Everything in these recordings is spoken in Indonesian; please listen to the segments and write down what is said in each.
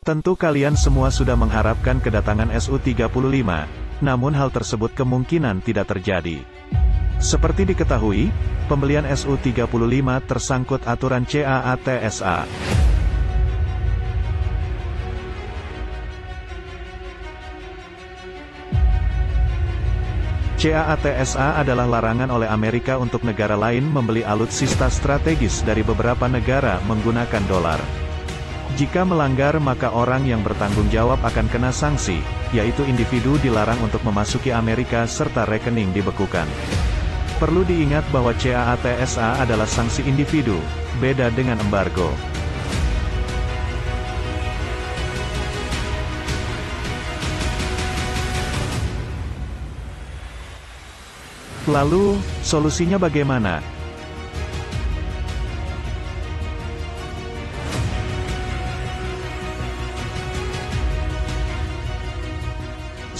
Tentu kalian semua sudah mengharapkan kedatangan Su-35, namun hal tersebut kemungkinan tidak terjadi. Seperti diketahui, pembelian Su-35 tersangkut aturan CAATSA. CAATSA adalah larangan oleh Amerika untuk negara lain membeli alutsista strategis dari beberapa negara menggunakan dolar. Jika melanggar maka orang yang bertanggung jawab akan kena sanksi, yaitu individu dilarang untuk memasuki Amerika serta rekening dibekukan. Perlu diingat bahwa CAATSA adalah sanksi individu, beda dengan embargo. Lalu, solusinya bagaimana?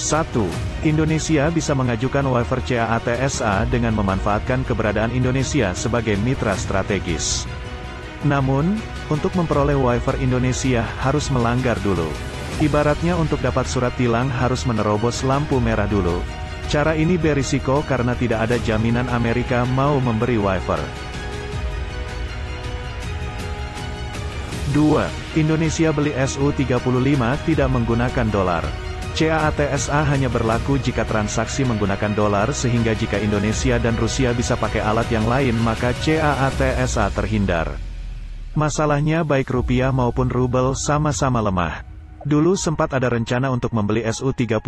1. Indonesia bisa mengajukan waiver CAATSA dengan memanfaatkan keberadaan Indonesia sebagai mitra strategis. Namun, untuk memperoleh waiver Indonesia harus melanggar dulu. Ibaratnya untuk dapat surat tilang harus menerobos lampu merah dulu. Cara ini berisiko karena tidak ada jaminan Amerika mau memberi waiver. 2. Indonesia beli Su-35 tidak menggunakan dolar. CAATSA hanya berlaku jika transaksi menggunakan dolar sehingga jika Indonesia dan Rusia bisa pakai alat yang lain maka CAATSA terhindar. Masalahnya baik rupiah maupun rubel sama-sama lemah. Dulu sempat ada rencana untuk membeli Su-35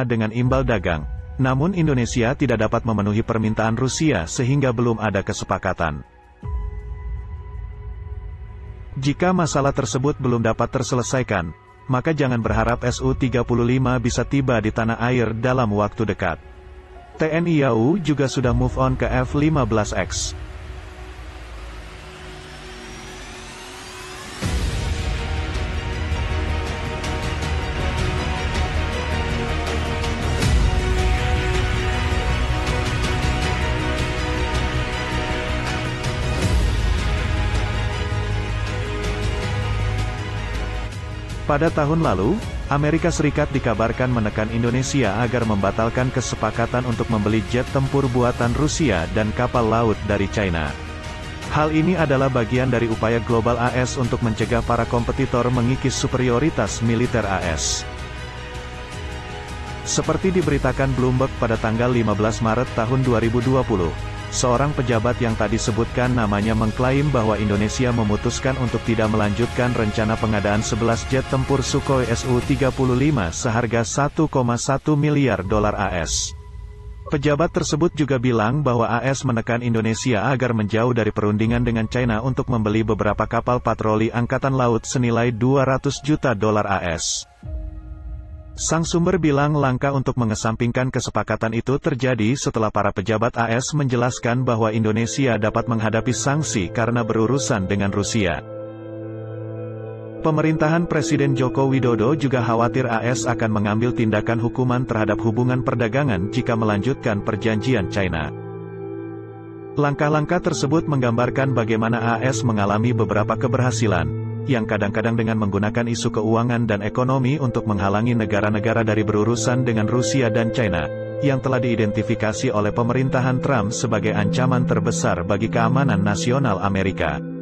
dengan imbal dagang. Namun Indonesia tidak dapat memenuhi permintaan Rusia sehingga belum ada kesepakatan. Jika masalah tersebut belum dapat terselesaikan, maka jangan berharap Su-35 bisa tiba di tanah air dalam waktu dekat. TNI AU juga sudah move on ke F-15X. Pada tahun lalu, Amerika Serikat dikabarkan menekan Indonesia agar membatalkan kesepakatan untuk membeli jet tempur buatan Rusia dan kapal laut dari China. Hal ini adalah bagian dari upaya global AS untuk mencegah para kompetitor mengikis superioritas militer AS. Seperti diberitakan Bloomberg pada tanggal 15 Maret tahun 2020, seorang pejabat yang tak disebutkan namanya mengklaim bahwa Indonesia memutuskan untuk tidak melanjutkan rencana pengadaan 11 jet tempur Sukhoi Su-35 seharga 1,1 miliar dolar AS. Pejabat tersebut juga bilang bahwa AS menekan Indonesia agar menjauh dari perundingan dengan China untuk membeli beberapa kapal patroli angkatan laut senilai 200 juta dolar AS. Sang sumber bilang langkah untuk mengesampingkan kesepakatan itu terjadi setelah para pejabat AS menjelaskan bahwa Indonesia dapat menghadapi sanksi karena berurusan dengan Rusia. Pemerintahan Presiden Joko Widodo juga khawatir AS akan mengambil tindakan hukuman terhadap hubungan perdagangan jika melanjutkan perjanjian China. Langkah-langkah tersebut menggambarkan bagaimana AS mengalami beberapa keberhasilan, yang kadang-kadang dengan menggunakan isu keuangan dan ekonomi untuk menghalangi negara-negara dari berurusan dengan Rusia dan China, yang telah diidentifikasi oleh pemerintahan Trump sebagai ancaman terbesar bagi keamanan nasional Amerika.